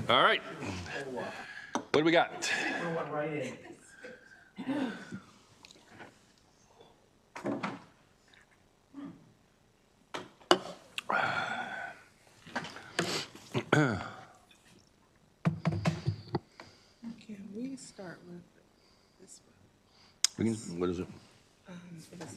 All right. What do we got? Can we start with this What is it? one?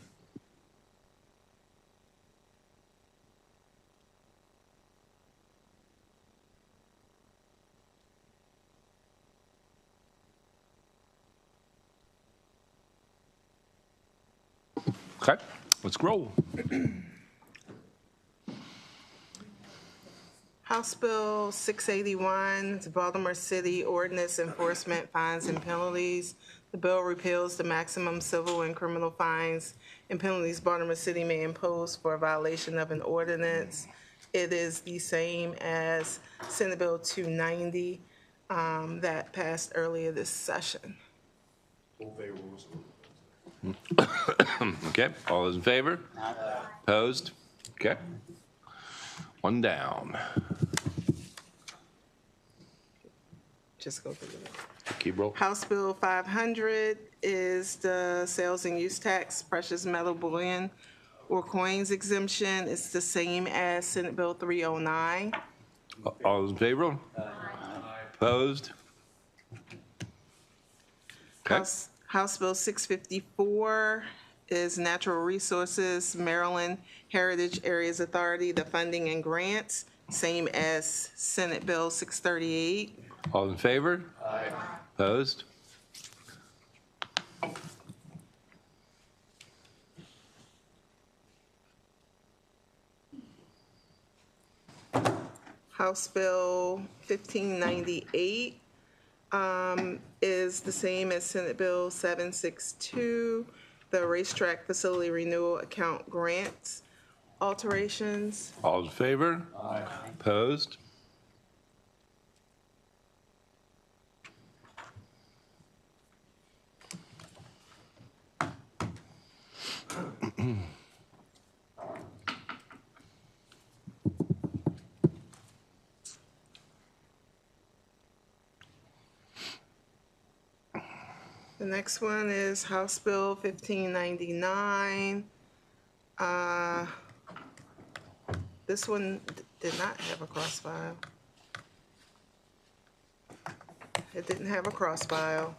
Okay, let's roll. House Bill 681, Baltimore City Ordinance Enforcement Fines and Penalties. The bill repeals the maximum civil and criminal fines and penalties Baltimore City may impose for a violation of an ordinance. It is the same as Senate Bill 290 that passed earlier this session. Okay, all those in favor? Opposed? Okay. One down. Just go through it. Keep roll. House Bill 500 is the sales and use tax, precious metal bullion or coins exemption. It's the same as Senate Bill 309. All those in favor? Opposed? Okay. House Bill 654 is Natural Resources, Maryland Heritage Areas Authority, the funding and grants, same as Senate Bill 638. All in favor? Aye. Opposed? House Bill 1598 is the same as Senate Bill 762, the racetrack facility renewal account grants alterations. All in favor? Aye. Opposed? The next one is House Bill 1599. This one did not have a cross file. It didn't have a cross file.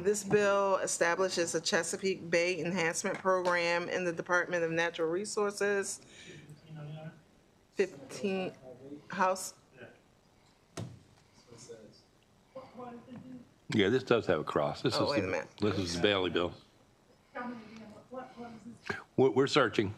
This bill establishes a Chesapeake Bay Enhancement Program in the Department of Natural Resources. 15, House, Yeah, this does have a cross. This Oh, is wait the- a minute. This is the Bailey bill. We're searching.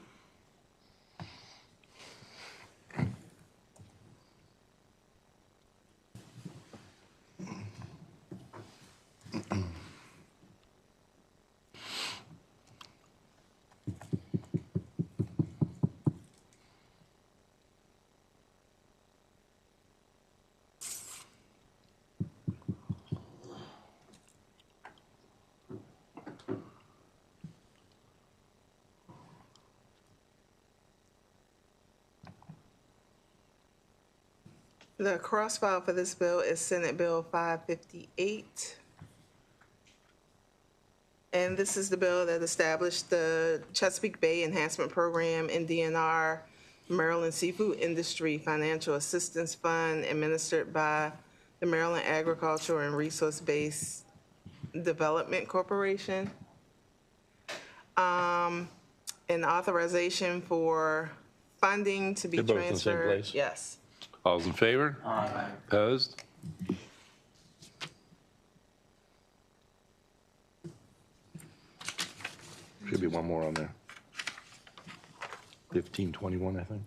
the cross file for this bill is Senate Bill 558. And this is the bill that established the Chesapeake Bay Enhancement Program in DNR, Maryland Seafood Industry Financial Assistance Fund, administered by the Maryland Agricultural and Resource-Based Development Corporation. An authorization for funding to be They're both in the same transferred. place? Yes. All those in favor? Aye. Opposed? Should be one more on there. 1521, I think.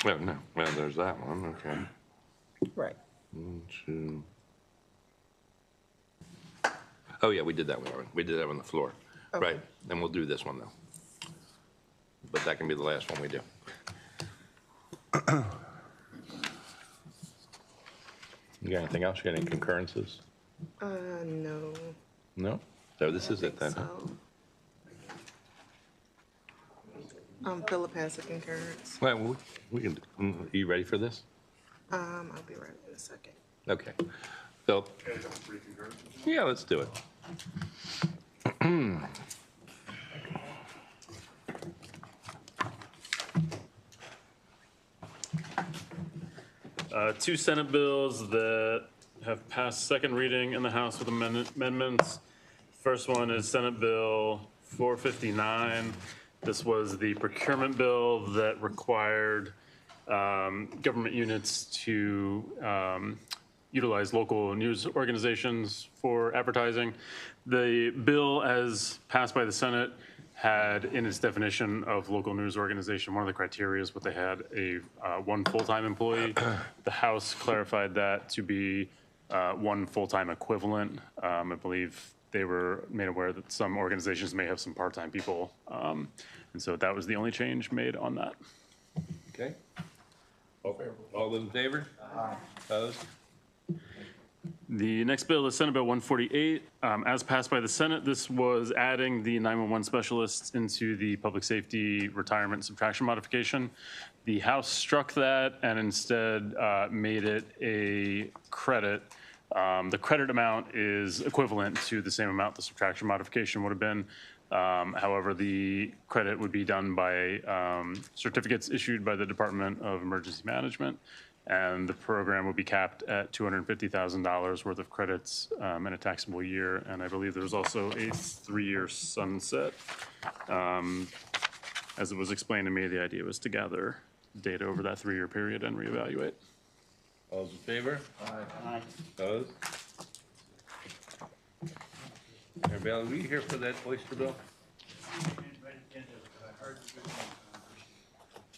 Oh, no. Well, there's that one. Okay. Right. 1, 2. Oh, yeah, we did that one already. We did that on the floor. Okay. Right. And we'll do this one, though. But that can be the last one we do. You got anything else? You got any concurrences? No. No? So this is it then, huh? So, Philip has a concurrence. Well, we can, are you ready for this? I'll be right in a second. Okay. Phil? Yeah, let's do it. Two Senate bills that have passed second reading in the House with amendments. First one is Senate Bill 459. This was the procurement bill that required government units to utilize local news organizations for advertising. The bill, as passed by the Senate, had in its definition of local news organization, one of the criteria is what they had a one full-time employee. The House clarified that to be one full-time equivalent. I believe they were made aware that some organizations may have some part-time people. And so that was the only change made on that. Okay. All those in favor? Aye. Opposed? The next bill is Senate Bill 148. As passed by the Senate, this was adding the 911 specialists into the public safety retirement subtraction modification. The House struck that and instead made it a credit. The credit amount is equivalent to the same amount the subtraction modification would have been. However, the credit would be done by certificates issued by the Department of Emergency Management, and the program would be capped at $250,000 worth of credits in a taxable year. And I believe there's also a 3-year sunset. As it was explained to me, the idea was to gather data over that 3-year period and reevaluate. All those in favor? Aye. Opposed? Everybody, were you here for that oyster bill?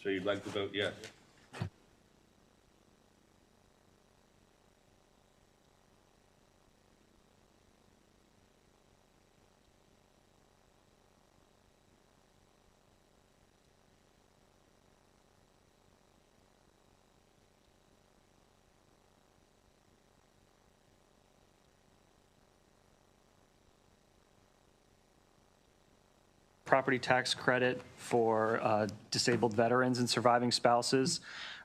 So you'd like to vote yes? Property tax credit for disabled veterans and surviving spouses.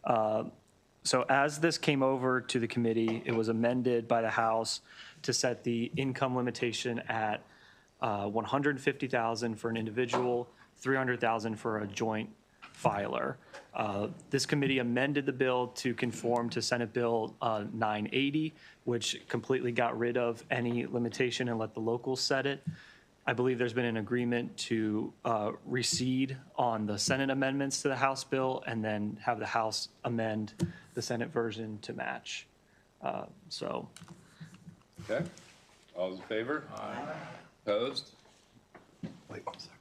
So as this came over to the committee, it was amended by the House to set the income limitation at $150,000 for an individual, $300,000 for a joint filer. This committee amended the bill to conform to Senate Bill 980, which completely got rid of any limitation and let the locals set it. I believe there's been an agreement to recede on the Senate amendments to the House bill and then have the House amend the Senate version to match. So. Okay. All those in favor? Aye. Opposed? Wait 1 second.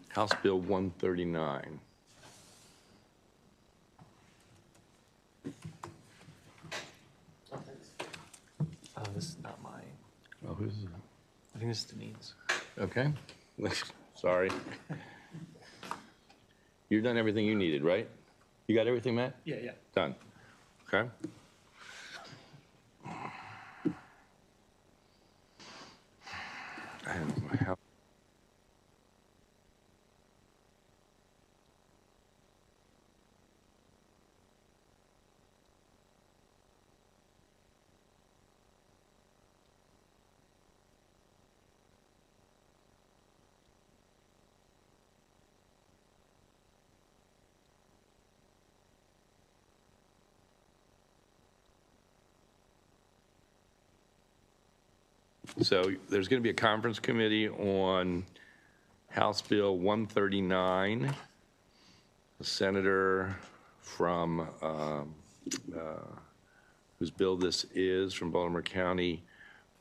House Bill 139. This is not mine. Oh, who's it? I think this is Denise's. Okay. Sorry. You've done everything you needed, right? You got everything, Matt? Yeah. Done. Okay. And how? So there's going to be a conference committee on House Bill 139. The senator from, whose bill this is, from Baltimore County,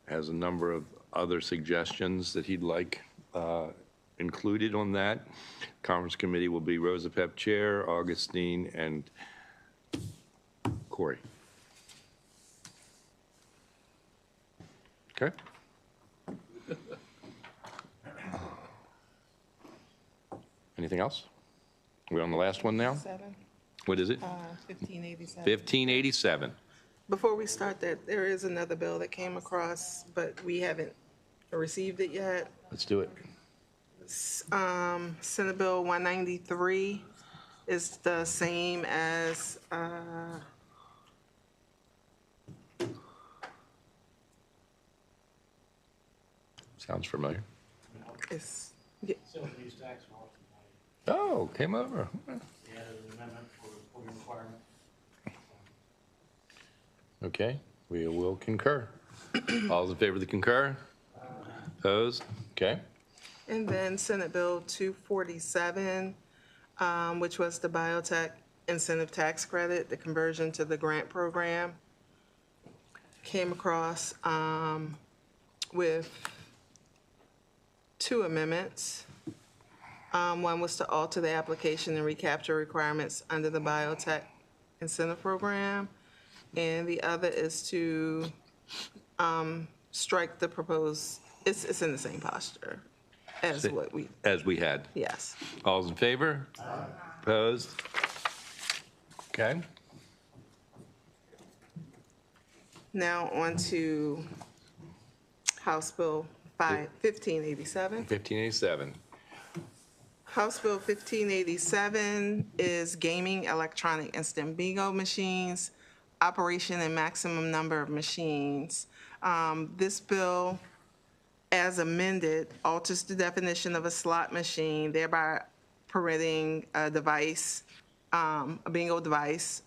has a number of other suggestions that he'd like included on that. Conference committee will be Rosa Pep Chair, Augustine, and Corey. Okay. Anything else? We're on the last one now? 7, What is it? 1587. 1587. Before we start that, there is another bill that came across, but we haven't received it yet. Let's do it. Senate Bill 193 is the same as, Sounds familiar. it's, yeah, Sales use tax in Austin County. Oh, came over. They added an amendment for reporting requirement. Okay, we will concur. All's in favor of the concur? Opposed? Okay. and then Senate Bill 247, which was the biotech incentive tax credit, the conversion to the grant program, came across with 2 amendments. One was to alter the application and recapture requirements under the biotech incentive program, and the other is to strike the proposed, it's in the same posture as what we, As we had. yes. All's in favor? Opposed? Okay. Now on to House Bill 1587. 1587. House Bill 1587 is gaming electronic instant bingo machines, operation and maximum number of machines. This bill, as amended, alters the definition of a slot machine, thereby permitting a device, a bingo device,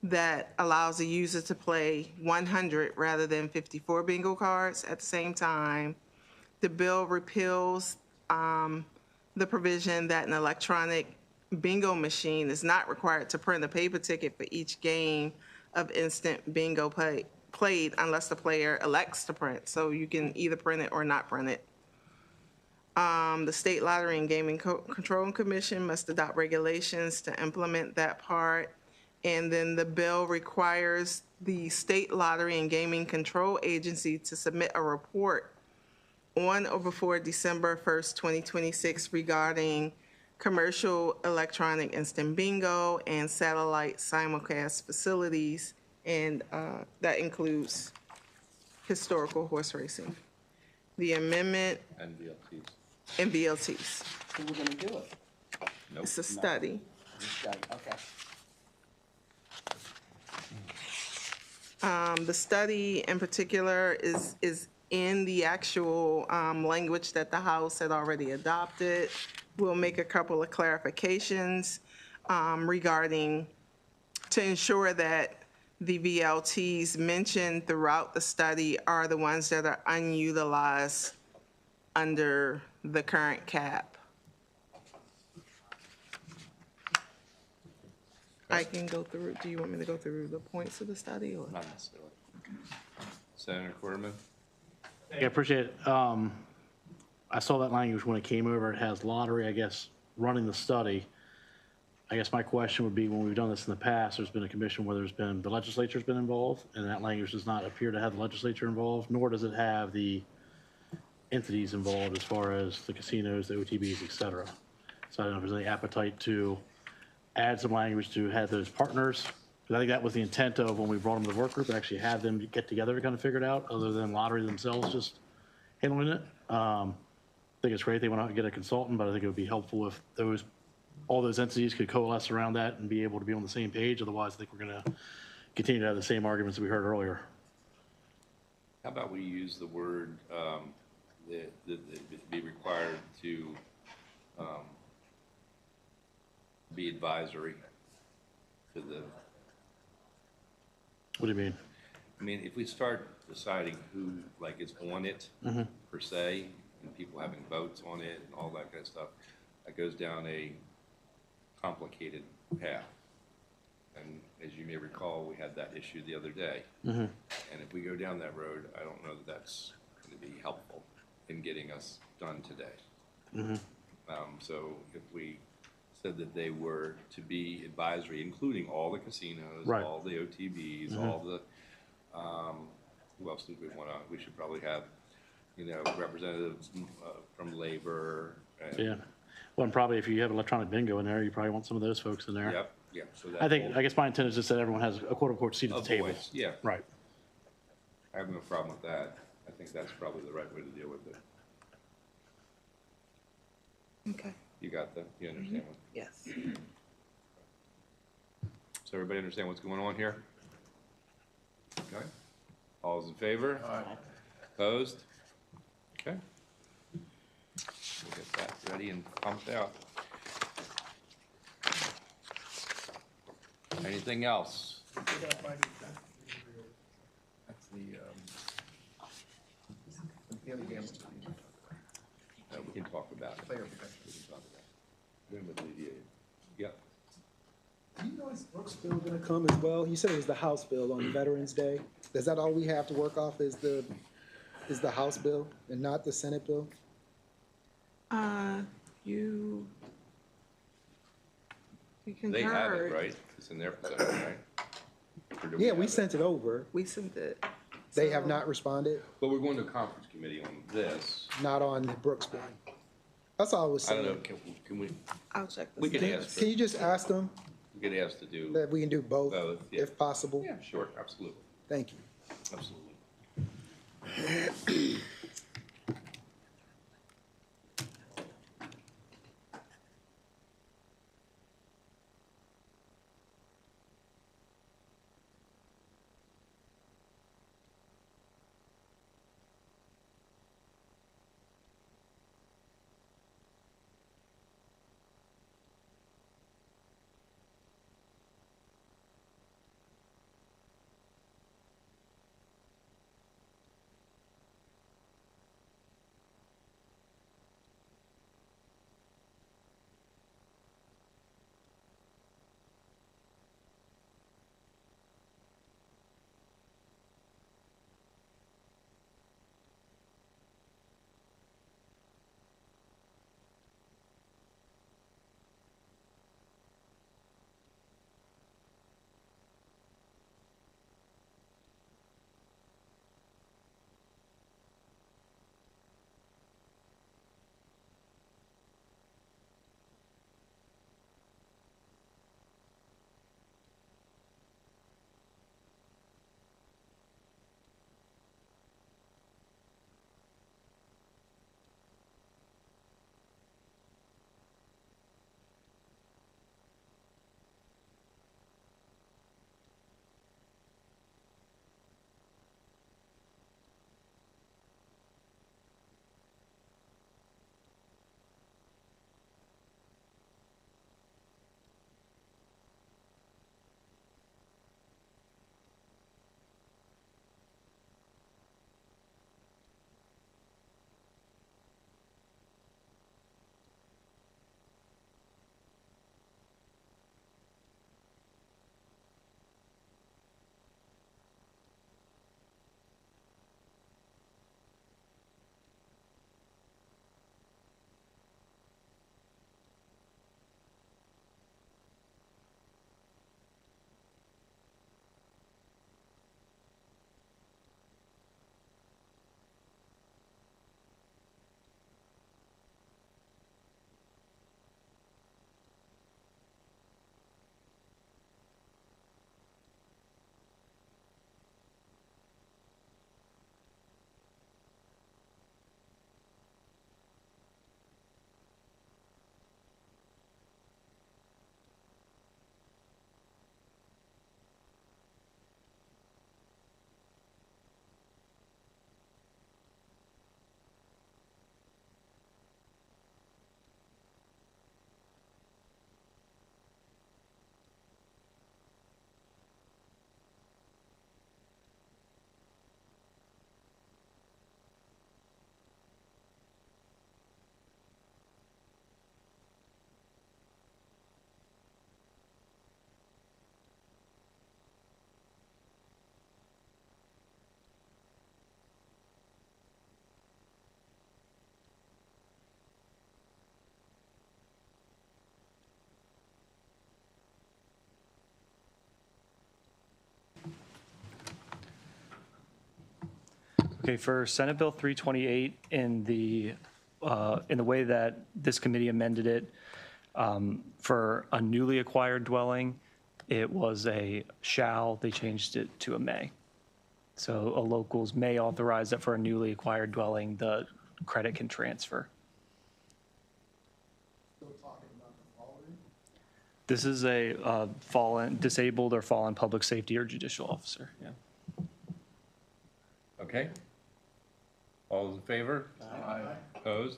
that allows the user to play 100 rather than 54 bingo cards at the same time. The bill repeals the provision that an electronic bingo machine is not required to print a paper ticket for each game of instant bingo played unless the player elects to print. So you can either print it or not print it. The State Lottery and Gaming Control Commission must adopt regulations to implement that part. And then the bill requires the State Lottery and Gaming Control Agency to submit a report on or before December 1st, 2026 regarding commercial electronic instant bingo and satellite simulcast facilities, and that includes historical horse racing. The amendment And VLTs. and BLTs. Who we're gonna do it? Nope. It's a study. Okay. The study in particular is in the actual language that the House had already adopted. We'll make a couple of clarifications regarding, to ensure that the VLTs mentioned throughout the study are the ones that are unutilized under the current cap. I can go through, do you want me to go through the points of the study, or? Not necessarily. Senator Quarterman? Yeah, appreciate it. I saw that language when it came over. It has lottery, I guess, running the study. I guess my question would be, when we've done this in the past, there's been a commission where there's been, the legislature's been involved, and that language does not appear to have the legislature involved, nor does it have the entities involved as far as the casinos, the OTBs, et cetera. So I don't know if there's any appetite to add some language to have those partners. Because I think that was the intent of when we brought them to the work group, actually have them get together to kind of figure it out, other than lottery themselves just handling it. I think it's great they went out and get a consultant, but I think it would be helpful if all those entities could coalesce around that and be able to be on the same page. Otherwise, I think we're going to continue to have the same arguments that we heard earlier. How about we use the word, be required to be advisory to the, What do you mean? I mean, if we start deciding who, like, is on it per se, and people having votes on it and all that kind of stuff, that goes down a complicated path. And as you may recall, we had that issue the other day. And if we go down that road, I don't know that that's going to be helpful in getting us done today. So if we said that they were to be advisory, including all the casinos, Right. all the OTBs, all the, who else did we want to, we should probably have, you know, representatives from labor. And, Yeah. Well, and probably if you have electronic bingo in there, you probably want some of those folks in there. Yep, yep. So that I think, whole- I guess my intent is just that everyone has a quote-unquote seat at a the table. voice, yeah. Right. I have no problem with that. I think that's probably the right way to deal with it. Okay, You got the, you understand what? yes. So everybody understand what's going on here? Okay. All is in favor? Opposed? Okay. We'll get that ready and pumped out. Anything else? That's the other game. We can talk about it. Player protection. We can talk about it. When with the, yep. Do you know is Brooks' bill gonna come as well? You said it was the House bill on Veterans Day. Is that all we have to work off is the House bill and not the Senate bill? You They have it, concurred. right? It's in their possession, right? Or do Yeah, have we it? sent it over. We sent it. They have So- not responded, But we're going to a conference committee on this. not on the Brooks bill. That's all I was I don't saying. know, can we, I'll check the we can status. ask Can you just ask them we get asked to do. that we can do both, Both, yeah. if possible? Yeah, sure, absolutely, Thank you. absolutely. Okay, for Senate Bill 328, in the way that this committee amended it, for a newly acquired dwelling, it was a shall, they changed it to a may. So a locals may authorize that for a newly acquired dwelling, the credit can transfer. This is a fallen, disabled or fallen public safety or judicial officer, yeah. Okay? All those in favor? Aye. Opposed?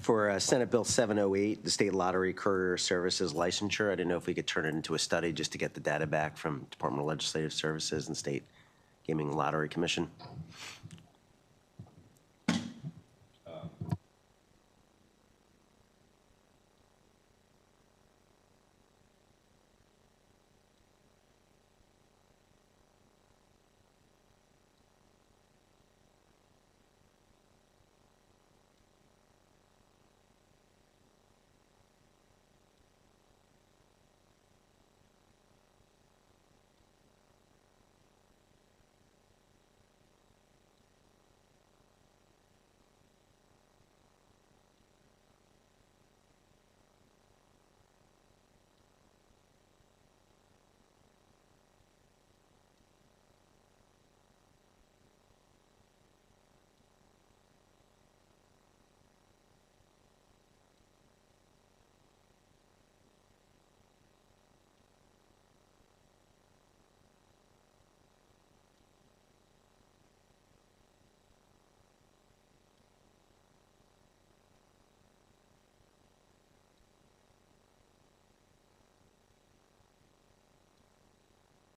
For Senate Bill 708, the State Lottery Courier Services licensure, I didn't know if we could turn it into a study just to get the data back from Department of Legislative Services and State Gaming and Lottery Commission.